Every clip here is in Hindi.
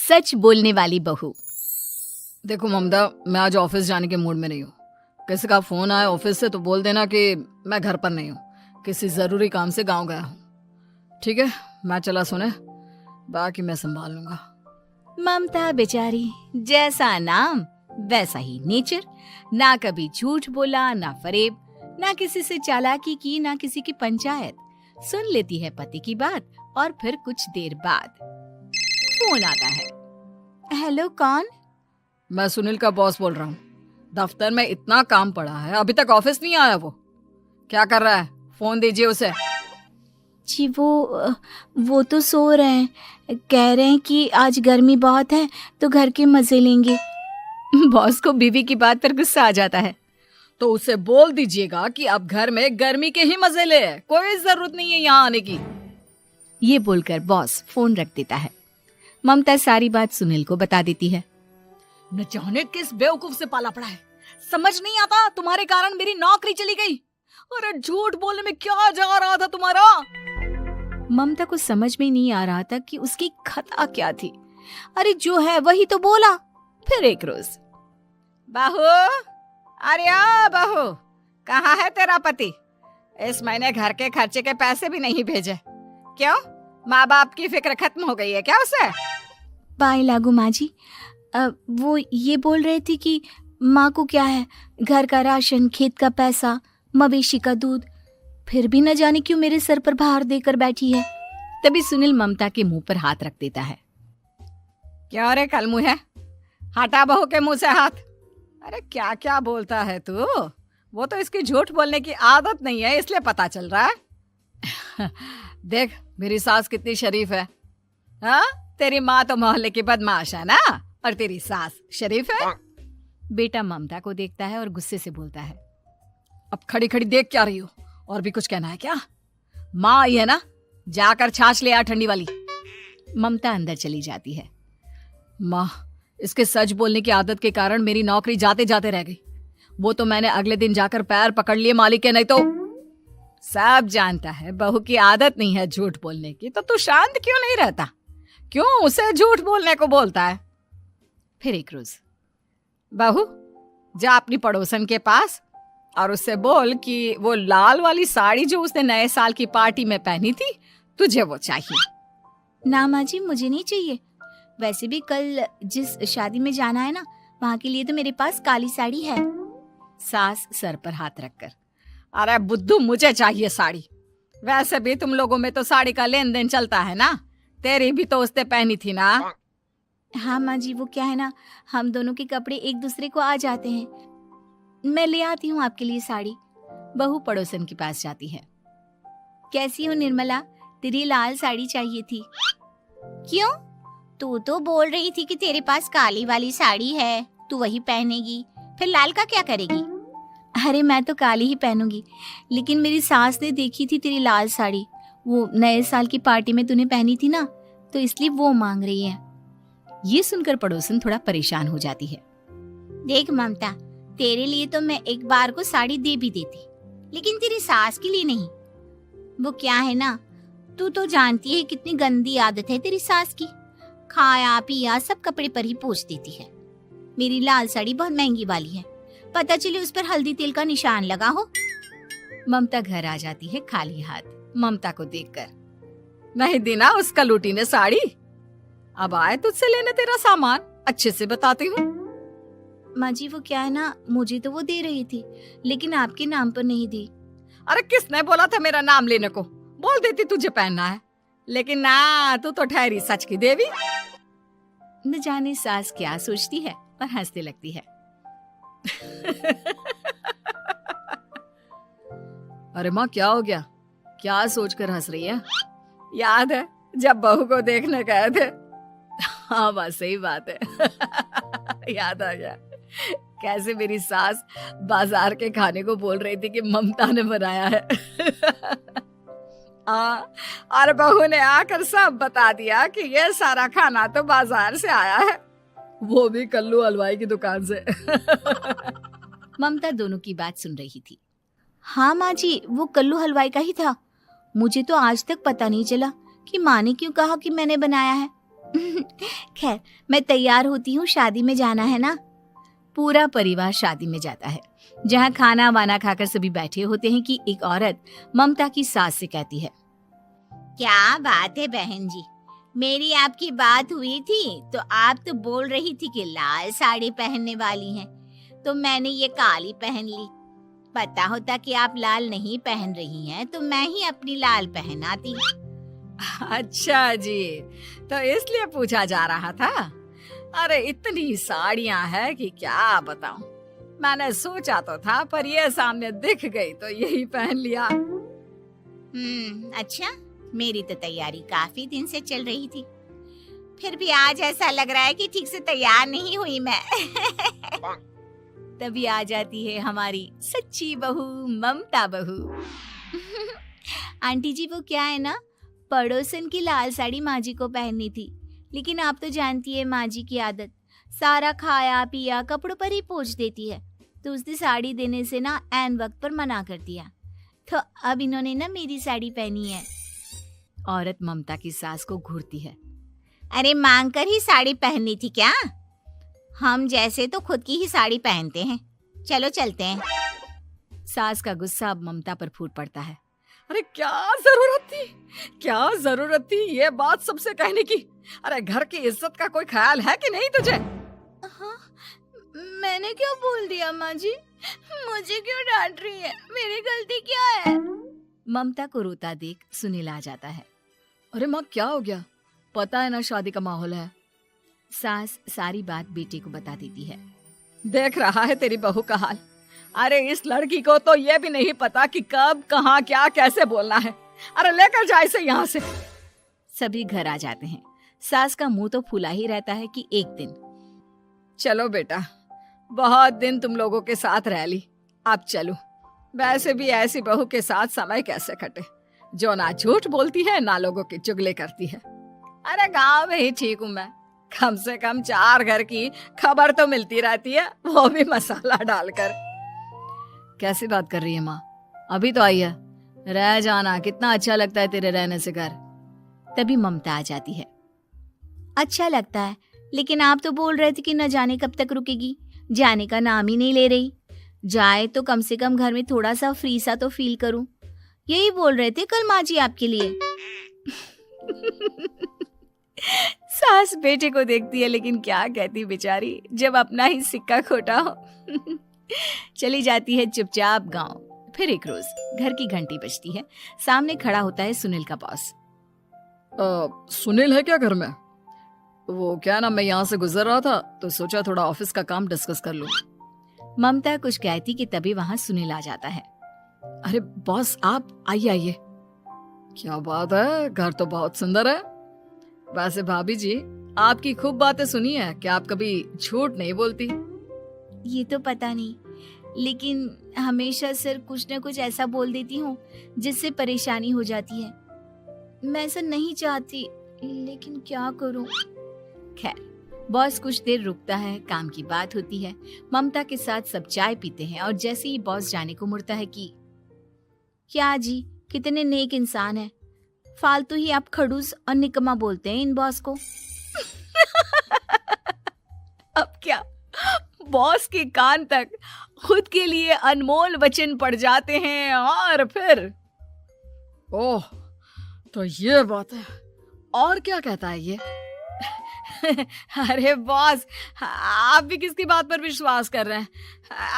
सच बोलने वाली बहू। देखो ममता, मैं आज ऑफिस जाने के मूड में नहीं हूँ। किसी का फोन आया ऑफिस से तो बोल देना कि मैं घर पर नहीं हूँ, किसी जरूरी काम से गांव गया हूँ। ठीक है, मैं चला सोने, बाकी मैं संभाल लूंगा। ममता बेचारी, जैसा नाम वैसा ही नेचर। ना कभी झूठ बोला, ना फरेब, ना किसी से चालाकी की, ना किसी की पंचायत। सुन लेती है पति की बात और फिर कुछ देर बाद फोन आता है। हेलो, कौन? मैं सुनील का बॉस बोल रहा हूँ। दफ्तर में इतना काम पड़ा है, अभी तक ऑफिस नहीं आया। वो क्या कर रहा है? फोन दीजिए उसे। जी वो तो सो रहे हैं। कह रहे हैं कि आज गर्मी बहुत है तो घर के मजे लेंगे। बॉस को बीवी की बात पर गुस्सा आ जाता है। तो उसे बोल दीजिएगा कि अब घर में गर्मी के ही मजे ले, कोई जरूरत नहीं है यहाँ आने की। ये बोलकर बॉस फोन रख देता है। ममता सारी बात सुनील को बता देती है। न जाने किस बेवकूफ से पाला पड़ा है, समझ नहीं आता। तुम्हारे कारण मेरी नौकरी चली गई। अरे झूठ बोलने में क्या जा रहा था तुम्हारा? ममता को समझ में नहीं आ रहा था कि उसकी खता क्या थी। अरे जो है वही तो बोला। फिर एक रोज, बहू, अरे ओ बहू, कहाँ है तेरा पति? इस महीने घर के खर्चे के पैसे भी नहीं भेजे। क्यों, माँ बाप की फिक्र खत्म हो गई है क्या उसे? पाए लागू माँ जी, वो ये बोल रहे थे कि माँ को क्या है, घर का राशन, खेत का पैसा, मवेशी का दूध, फिर भी न जाने क्यों मेरे सर पर भार देकर बैठी है। तभी सुनील ममता के मुंह पर हाथ रख देता है। क्यों रे कलमुँह है, हटा बहू के मुंह से हाथ। अरे क्या क्या बोलता है तू? वो तो इसकी झूठ बोलने की आदत नहीं है, इसलिए पता चल रहा है। देख मेरी सास कितनी शरीफ है। हाँ, तेरी माँ तो मोहल्ले की बदमाश है ना, और तेरी सास शरीफ है। बेटा ममता को देखता है और गुस्से से बोलता है। अब खड़ी खड़ी देख क्या रही हो? और भी कुछ कहना है क्या? माँ आई है ना, जाकर छाछ ले आ ठंडी वाली। ममता अंदर चली जाती है। माँ, इसके सच बोलने की आदत के कारण मेरी नौकरी जाते जाते रह गई। वो तो मैंने अगले दिन जाकर पैर पकड़ लिए मालिक के, नहीं तो। सब जानता है बहू की आदत नहीं है झूठ बोलने की, तो तू शांत क्यों नहीं रहता? क्यों उसे झूठ बोलने को बोलता है? फिर एक रोज, बहू, जा अपनी पड़ोसन के पास और उससे बोल कि वो लाल वाली साड़ी जो उसने नए साल की पार्टी में पहनी थी, तुझे वो चाहिए। ना माँ जी, मुझे नहीं चाहिए। वैसे भी कल जिस शादी में जाना है ना, वहाँ के लिए तो मेरे पास काली साड़ी है। सास सर पर हाथ रखकर, अरे बुद्धू, मुझे चाहिए साड़ी। वैसे भी तुम लोगों में तो साड़ी का लेन देन चलता है ना, तेरी भी तो उसने पहनी थी ना। हाँ माँ जी, वो क्या है ना, हम दोनों के कपड़े एक दूसरे को आ जाते हैं। मैं ले आती हूँ आपके लिए साड़ी। बहू पड़ोसन के पास जाती है। कैसी हो निर्मला, तेरी लाल साड़ी चाहिए थी। क्यों? तू तो बोल रही थी कि तेरे पास काली वाली साड़ी है, तू वही पहनेगी, फिर लाल का क्या करेगी? अरे मैं तो काली ही पहनूंगी, लेकिन मेरी सास ने देखी थी तेरी लाल साड़ी, वो नए साल की पार्टी में तूने पहनी थी ना, तो इसलिए वो मांग रही है। ये सुनकर पड़ोसन थोड़ा परेशान हो जाती है। देख ममता, तेरे लिए तो मैं एक बार को साड़ी दे भी देती, लेकिन तेरी सास के लिए नहीं। वो क्या है ना, तू तो जानती है कितनी गंदी आदत है तेरी सास की। खाया पिया सब कपड़े पर ही पोंछ देती है। मेरी लाल साड़ी बहुत महंगी वाली है, पता चले उस पर हल्दी तेल का निशान लगा हो। ममता घर आ जाती है खाली हाथ। ममता को देखकर, नहीं देना उसका लूटी ने साड़ी। अब आए तुझसे लेने तेरा सामान, अच्छे से बताती हूँ। माँ जी, वो क्या है ना, मुझे तो वो दे रही थी, लेकिन आपके नाम पर नहीं दी। अरे किसने बोला था मेरा नाम लेने को? बोल देती तुझे पहनना है, लेकिन ना, तू तो ठहरी सच की देवी। न जाने सास क्या सोचती है और हंसने लगती है। अरे माँ, क्या हो गया? क्या सोचकर हंस रही है? याद है जब बहू को देखने गए थे? हाँ बस सही बात है। याद आ गया कैसे मेरी सास बाजार के खाने को बोल रही थी कि ममता ने बनाया है। और बहू ने आकर सब बता दिया कि ये सारा खाना तो बाजार से आया है, वो भी कल्लू हलवाई की दुकान से। ममता दोनों की बात सुन रही थी। हाँ माँ जी, वो कल्लू हलवाई का ही था। मुझे तो आज तक पता नहीं चला कि माँ ने क्यों कहा कि मैंने बनाया है। खैर, मैं तैयार होती हूँ, शादी में जाना है ना। पूरा परिवार शादी में जाता है, जहाँ खाना वाना खाकर सभी बैठे होते हैं कि एक औरत ममता की सास से कहती है, क्या बात है बहन जी, मेरी आपकी बात हुई थी तो आप तो बोल रही थी कि लाल साड़ी पहनने वाली हैं, तो मैंने ये काली पहन ली। पता होता कि आप लाल नहीं पहन रही हैं तो मैं ही अपनी लाल पहनाती। अच्छा जी, तो इसलिए पूछा जा रहा था। अरे इतनी साड़ियां हैं कि क्या बताऊं। मैंने सोचा तो था, पर ये सामने दिख गई तो यही पहन लिया। अच्छा, मेरी तो तैयारी काफी दिन से चल रही थी, फिर भी आज ऐसा लग रहा है कि ठीक से तैयार नहीं हुई मैं। तभी आ जाती है हमारी सच्ची बहू, ममता बहू। आंटी जी, वो क्या है ना, पड़ोसन की लाल साड़ी माँ जी को पहननी थी, लेकिन आप तो जानती है माँ जी की आदत, सारा खाया पिया कपड़ों पर ही पोंछ देती है, तो उसने साड़ी देने से ना ऐन वक्त पर मना कर दिया, तो अब इन्होंने ना मेरी साड़ी पहनी है। औरत ममता की सास को घूरती है, अरे मांग कर ही साड़ी पहननी थी क्या? हम जैसे तो खुद की ही साड़ी पहनते हैं, चलो चलते हैं। सास का गुस्सा अब ममता पर फूट पड़ता है। अरे क्या जरूरत थी ये बात सबसे कहने की? अरे घर की इज्जत का कोई ख्याल है कि नहीं तुझे? हाँ, मैंने क्या बोल दिया माँ जी? मुझे क्यों डांट रही है? मेरी गलती क्या है? ममता को रोता देख सुनील आ जाता है। अरे माँ, क्या हो गया? पता है ना शादी का माहौल है। सास सारी बात बेटे को बता देती है। देख रहा है तेरी बहू का हाल। अरे इस लड़की को तो ये भी नहीं पता कि कब कहाँ क्या कैसे बोलना है। अरे लेकर जा इसे यहाँ से। सभी घर आ जाते हैं। सास का मुंह तो फूला ही रहता है कि एक दिन। चलो बेटा, बहुत दिन तुम लोगों के साथ रह ली, अब चलो। वैसे भी ऐसी बहू के साथ समय कैसे कटे, जो ना झूठ बोलती है ना लोगों की चुगली करती है। अरे गांव में ही ठीक हूँ मैं, कम से कम 4 घर की खबर तो मिलती रहती है, वो भी मसाला डालकर। कैसी बात कर रही है माँ? अभी तो आई है, रह जाना, कितना अच्छा लगता है तेरे रहने से घर। तभी ममता आ जाती है। अच्छा लगता है, लेकिन आप तो बोल रहे थे कि न जाने कब तक रुकेगी, जाने का नाम ही नहीं ले रही। जाए तो कम से कम घर में थोड़ा सा फ्री सा तो फील करूं, यही बोल रहे थे कल माँ जी आपके लिए। सास बेटे को देखती है, लेकिन क्या कहती बेचारी, जब अपना ही सिक्का खोटा हो। चली जाती है चुपचाप गांव। फिर एक रोज घर की घंटी बजती है। सामने खड़ा होता है सुनील का बॉस। सुनील है क्या घर में? वो क्या ना, मैं यहाँ से गुजर रहा था तो सोचा थोड़ा ऑफिस का काम डिस्कस कर लूं। ममता कुछ कहती कि तभी वहां सुनील आ जाता है। अरे बॉस, आप आइए आइए। क्या बात है, घर तो बहुत सुंदर है। वैसे भाभी जी, आपकी खूब बातें सुनी है कि आप कभी झूठ नहीं बोलती। ये तो पता नहीं, लेकिन हमेशा सिर कुछ न कुछ ऐसा बोल देती हूँ जिससे परेशानी हो जाती है। मैं ऐसा नहीं चाहती, लेकिन क्या करूँ। खैर, बॉस कुछ देर रुकता है, काम की बात होती है। ममता के साथ सब चाय पीते हैं और जैसे ही बॉस जाने को मुड़ता है कि क्या जी, कितने नेक इंसान है, फालतू ही आप खड़ूस और निकम्मा बोलते हैं इन बॉस को। अब क्या, बॉस के कान तक खुद के लिए अनमोल वचन पड़ जाते हैं और फिर ओह, तो ये बात है। और क्या कहता है ये? अरे बॉस, आप भी किसकी बात पर विश्वास कर रहे हैं?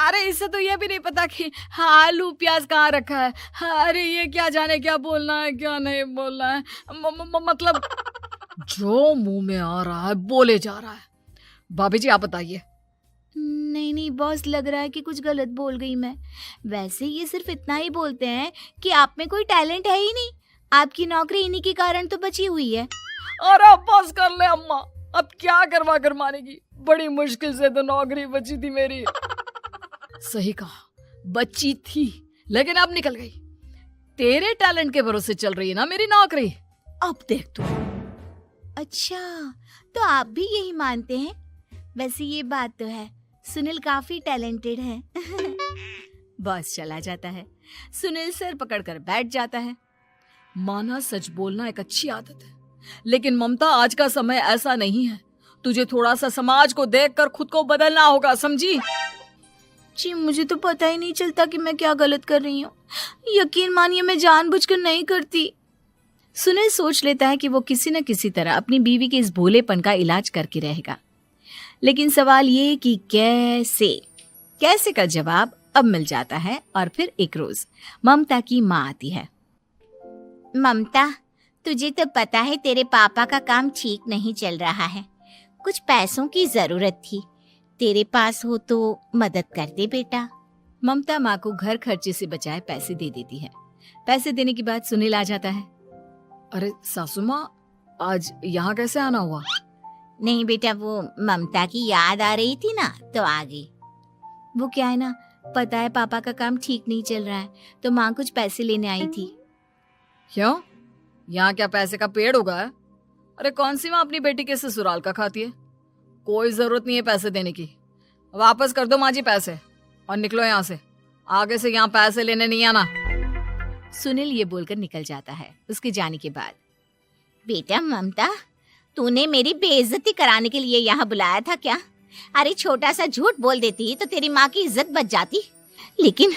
अरे इससे तो ये भी नहीं पता कि आलू प्याज कहाँ रखा है। अरे ये क्या जाने क्या बोलना है क्या नहीं बोलना है। मतलब जो मुंह में आ रहा है बोले जा रहा है। भाभी जी, आप बताइए। नहीं बॉस, लग रहा है कि कुछ गलत बोल गई मैं। वैसे ये सिर्फ इतना ही बोलते हैं कि आप में कोई टैलेंट है ही नहीं, आपकी नौकरी इन्हीं के कारण तो बची हुई है। अरे बस कर ले अम्मा, अब क्या करवा कर मानेगी, बड़ी मुश्किल से तो नौकरी बची थी मेरी। सही कहा, बची थी, लेकिन अब निकल गई। तेरे टैलेंट के भरोसे चल रही है ना मेरी नौकरी, अब देख तू। अच्छा, तो आप भी यही मानते हैं? वैसे ये बात तो है, सुनील काफी टैलेंटेड है। बॉस चला जाता है। सुनील सर पकड़कर बैठ जाता है। माना सच बोलना एक अच्छी आदत है, लेकिन ममता, आज का समय ऐसा नहीं है। तुझे थोड़ा सा समाज को देखकर खुद को बदलना होगा, समझी? जी मुझे तो पता ही नहीं चलता कि मैं क्या गलत कर रही हूँ। यकीन मानिए मैं जानबूझकर नहीं करती। सुनील सोच लेता है कि वो किसी न किसी तरह अपनी बीवी के इस भोलेपन का इलाज करके रहेगा, लेकिन सवाल ये कि कैसे का जवाब अब मिल जाता है। और फिर एक रोज ममता की माँ आती है। ममता, तुझे तो पता है तेरे पापा का काम ठीक नहीं चल रहा है, कुछ पैसों की जरूरत थी, तेरे पास हो तो मदद कर दे बेटा। ममता माँ को घर खर्चे से बचाए पैसे दे देती है। पैसे देने के बाद सुनील आ जाता है। अरे सासू माँ, आज यहाँ कैसे आना हुआ? नहीं बेटा, वो ममता की याद आ रही थी ना तो आ गई। वो क्या है ना, पता है पापा का काम ठीक नहीं चल रहा है, तो माँ कुछ पैसे लेने आई थी। क्यों? यहाँ क्या पैसे का पेड़ उगा है? अरे कौन सी माँ अपनी बेटी के ससुराल का खाती है? कोई जरूरत नहीं है पैसे देने की। वापस कर दो माँ जी पैसे और निकलो यहाँ से। आगे से यहाँ पैसे लेने नहीं आना। सुनील ये बोलकर निकल जाता है। उसके जाने के बाद, बेटा ममता, तूने मेरी बेइज्जती कराने के लिए यहाँ बुलाया था क्या? अरे छोटा सा झूठ बोल देती तो तेरी माँ की इज्जत बच जाती, लेकिन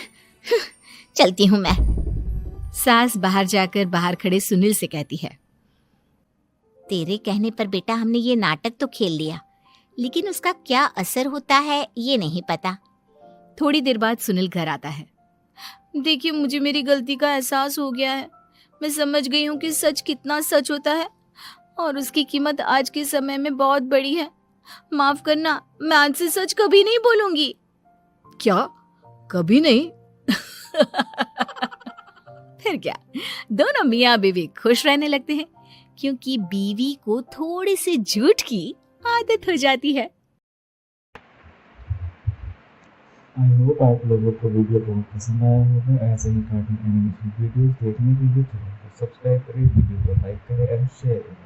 चलती हूँ मैं। सास बाहर जाकर बाहर खड़े सुनील से कहती है, तेरे कहने पर बेटा हमने ये नाटक तो खेल लिया, लेकिन उसका क्या असर होता है ये नहीं पता। थोड़ी देर बाद सुनील घर आता है। देखिए, मुझे मेरी गलती का एहसास हो गया है। मैं समझ गई हूँ कि सच कितना सच होता है और उसकी कीमत आज के समय में बहुत बड़ी है। माफ करना, मैं आज से सच कभी नहीं बोलूंगी। क्या? कभी नहीं? फिर क्या, दोनों मियाँ बीवी खुश रहने लगते हैं, क्योंकि बीवी को थोड़ी सी झूठ की आदत हो जाती है। आई होप आप लोगों को वीडियो बहुत पसंद आया होगा। ऐसे ही कार्टून एनिमेशन वीडियोस देखने के लिए चैनल को सब्सक्राइब करें, वीडियो को लाइक करें एंड शेयर करें।